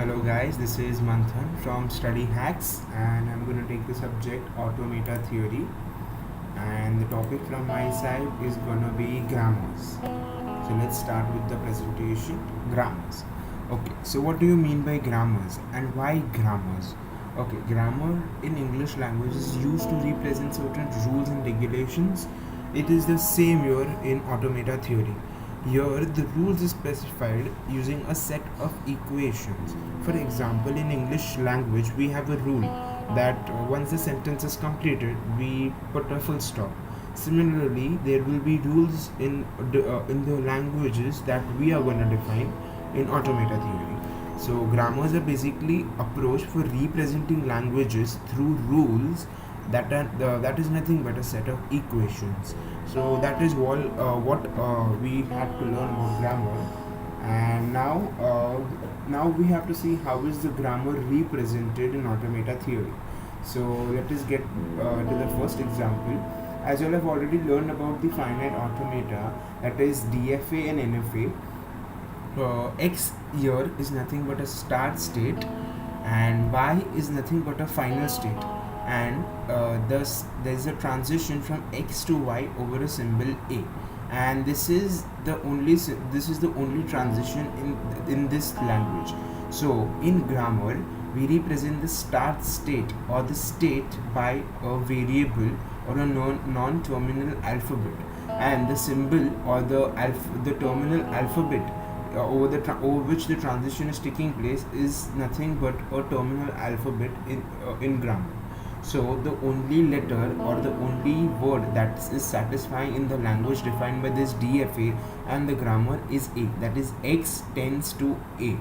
Hello guys, this is Manthan from Study Hacks and I'm going to take the subject automata theory, and the topic from my side is going to be grammars. So let's start with the presentation. Grammars. Okay, so what do you mean by grammars and why grammars? Okay, grammar in English language is used to represent certain rules and regulations. It is the same here in automata theory. Here, the rules is specified using a set of equations. For example, in English language, we have a rule that once the sentence is completed, we put a full stop. Similarly, there will be rules in the languages that we are going to define in automata theory. So, grammars are basically approach for representing languages through rules that is nothing but a set of equations. So that is what we had to learn about grammar, and now we have to see how is the grammar represented in automata theory. So let us get to the first example. As you all have already learned about the finite automata, that is DFA and NFA. X here is nothing but a start state, and Y is nothing but a final state, and thus there is a transition from X to Y over a symbol A, and this is the only transition in this language. So in grammar, we represent the start state or the state by a variable or a non-terminal alphabet, and the symbol or the terminal alphabet over which the transition is taking place is nothing but a terminal alphabet in grammar. So the only letter or the only word that is satisfying in the language defined by this DFA and the grammar is A, that is X tends to A.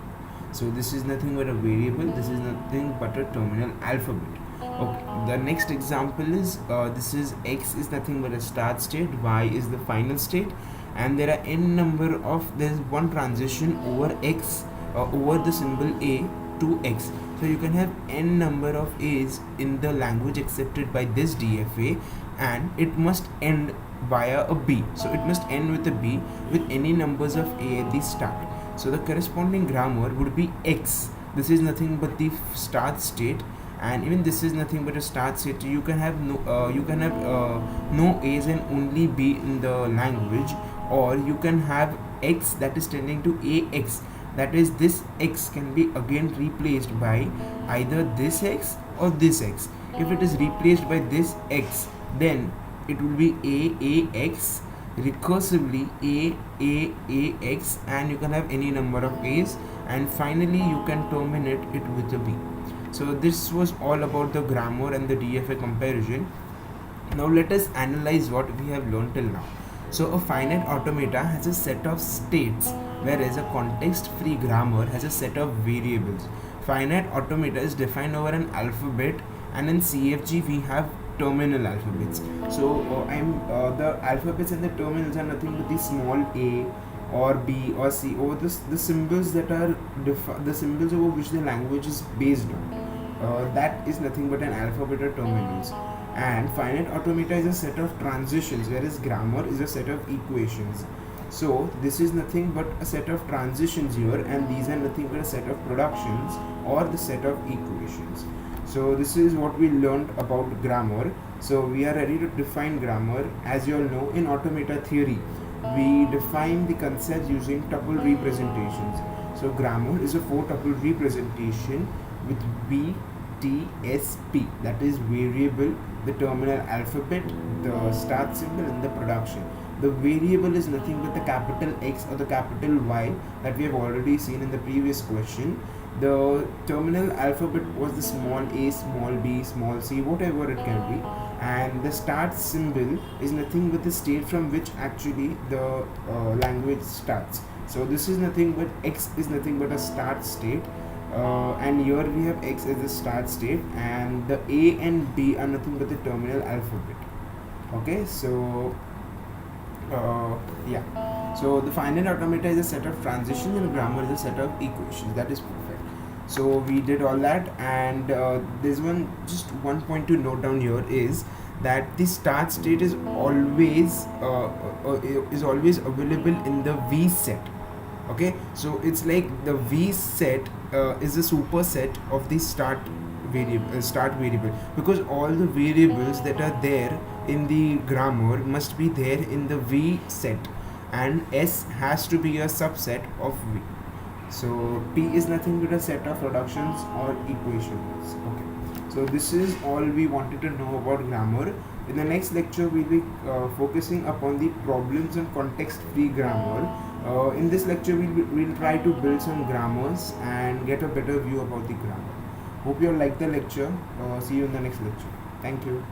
So this is nothing but a variable, this is nothing but a terminal alphabet. Okay, the next example is this is X is nothing but a start state, Y is the final state, and there are n number of there's one transition over X over the symbol A to X. So you can have n number of A's in the language accepted by this DFA, and it must end via a B. So it must end with a B with any numbers of A at the start. So the corresponding grammar would be X. This is nothing but the start state, and even this is nothing but a start state. You can have no A's and only B in the language, or you can have X that is tending to AX. That is, this X can be again replaced by either this X or this X. If it is replaced by this X, then it will be AX, recursively AX, and you can have any number of A's, and finally you can terminate it with a B. So this was all about the grammar and the DFA comparison. Now let us analyze what we have learned till now. So a finite automata has a set of states, whereas a context-free grammar has a set of variables. Finite automata is defined over an alphabet, and in CFG we have terminal alphabets. So the alphabets and the terminals are nothing but the small a or B or C, or the symbols that are the symbols over which the language is based on. That is nothing but an alphabet or terminals. And finite automata is a set of transitions, whereas grammar is a set of equations. So this is nothing but a set of transitions here, and these are nothing but a set of productions or the set of equations. So this is what we learned about grammar. So we are ready to define grammar. As you all know, in automata theory, we define the concepts using tuple representations. So grammar is a 4-tuple representation with B, T, S, P, that is variable, the terminal alphabet, the start symbol, and the production. The variable is nothing but the capital X or the capital Y that we have already seen in the previous question. The terminal alphabet was the small a, small b, small c, whatever it can be, and the start symbol is nothing but the state from which actually the language starts. So this is nothing but X is nothing but a start state. And here we have X as the start state, and the A and B are nothing but the terminal alphabet. Okay, so so the finite automata is a set of transitions and grammar is a set of equations. That is perfect. So we did all that, and there's one point to note down here is that the start state is always available in the V set. Okay, so it's like the v set is a superset of the start variable, because all the variables that are there in the grammar must be there in the v set, and s has to be a subset of v. So P is nothing but a set of reductions or equations. Okay. So this is all we wanted to know about grammar. In the next lecture, we'll be focusing upon the problems on context-free grammar. In this lecture, we'll try to build some grammars and get a better view about the grammar. Hope you all like the lecture. See you in the next lecture. Thank you.